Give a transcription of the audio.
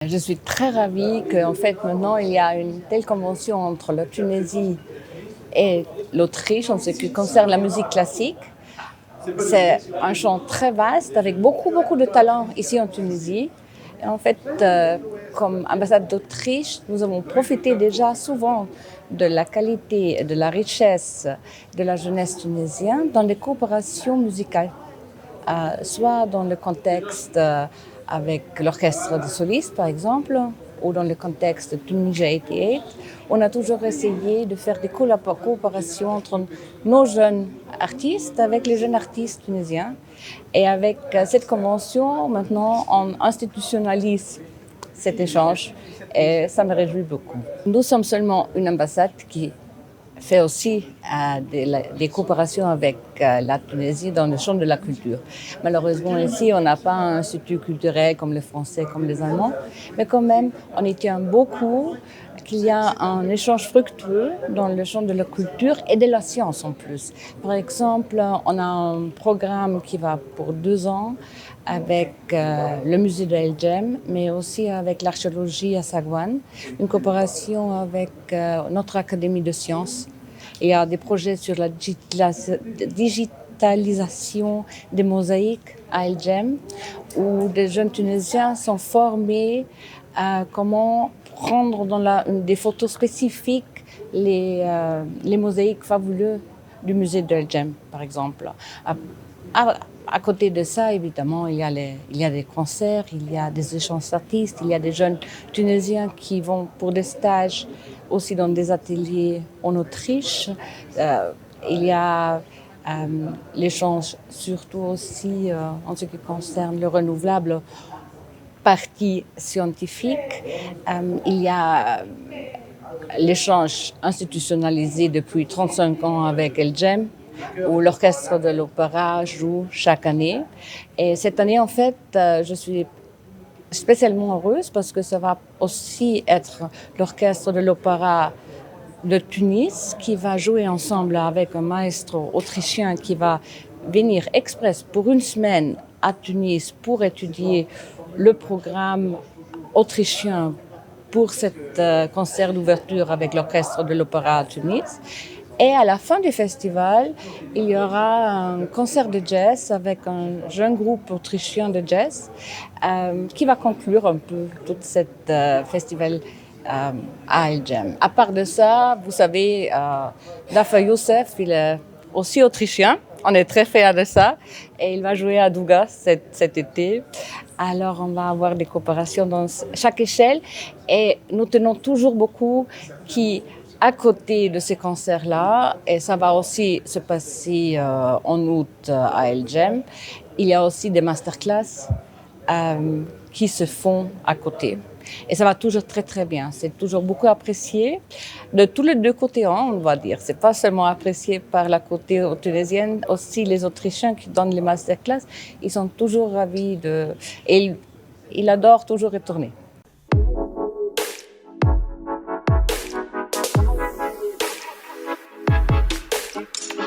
Je suis très ravie qu'en fait maintenant il y a une telle convention entre la Tunisie et l'Autriche en ce qui concerne la musique classique. C'est un champ très vaste avec beaucoup de talents ici en Tunisie. Et en fait, comme ambassade d'Autriche, nous avons profité déjà souvent de la qualité et de la richesse de la jeunesse tunisienne dans des coopérations musicales. Soit dans le contexte avec l'orchestre de solistes, par exemple, ou dans le contexte de Tunisia 88, on a toujours essayé de faire des coopérations entre nos jeunes artistes avec les jeunes artistes tunisiens. Et avec cette convention, maintenant, on institutionnalise cet échange et ça me réjouit beaucoup. Nous sommes seulement une ambassade qui fait aussi des coopérations avec la Tunisie dans le champ de la culture. Malheureusement, ici, on n'a pas un institut culturel comme le français, comme les Allemands, mais quand même, on y tient beaucoup qu'il y a un échange fructueux dans le champ de la culture et de la science en plus. Par exemple, on a un programme qui va pour 2 ans avec le musée de El Djem, mais aussi avec l'archéologie à Sagouane, une coopération avec notre académie de sciences. Il y a des projets sur la digitalisation des mosaïques à El Djem, où des jeunes Tunisiens sont formés à comment prendre des photos spécifiques les mosaïques fabuleuses du musée de El Djem, par exemple. À côté de ça, évidemment, il y a des concerts, il y a des échanges d'artistes, il y a des jeunes Tunisiens qui vont pour des stages aussi dans des ateliers en Autriche. Il y a l'échange surtout aussi en ce qui concerne le renouvelable partie scientifique. Il y a l'échange institutionnalisé depuis 35 ans avec El Djem, où l'orchestre de l'opéra joue chaque année. Et cette année, en fait, je suis spécialement heureuse parce que ça va aussi être l'orchestre de l'opéra de Tunis qui va jouer ensemble avec un maestro autrichien qui va venir express pour une semaine à Tunis pour étudier le programme autrichien pour cet concert d'ouverture avec l'orchestre de l'opéra à Tunis. Et à la fin du festival, il y aura un concert de jazz avec un jeune groupe autrichien de jazz qui va conclure un peu tout cet festival à El Djem. À part de ça, vous savez, Dafa Youssef, il est aussi autrichien. On est très fiers de ça. Et il va jouer à Douga cet été. Alors, on va avoir des coopérations dans chaque échelle. Et nous tenons toujours beaucoup à côté de ces concerts-là, et ça va aussi se passer en août à El Djem, il y a aussi des masterclass qui se font à côté. Et ça va toujours très bien. C'est toujours beaucoup apprécié de tous les deux côtés, on va dire. C'est pas seulement apprécié par la côté tunisienne, aussi les Autrichiens qui donnent les masterclass, ils sont toujours ravis et ils adorent toujours retourner.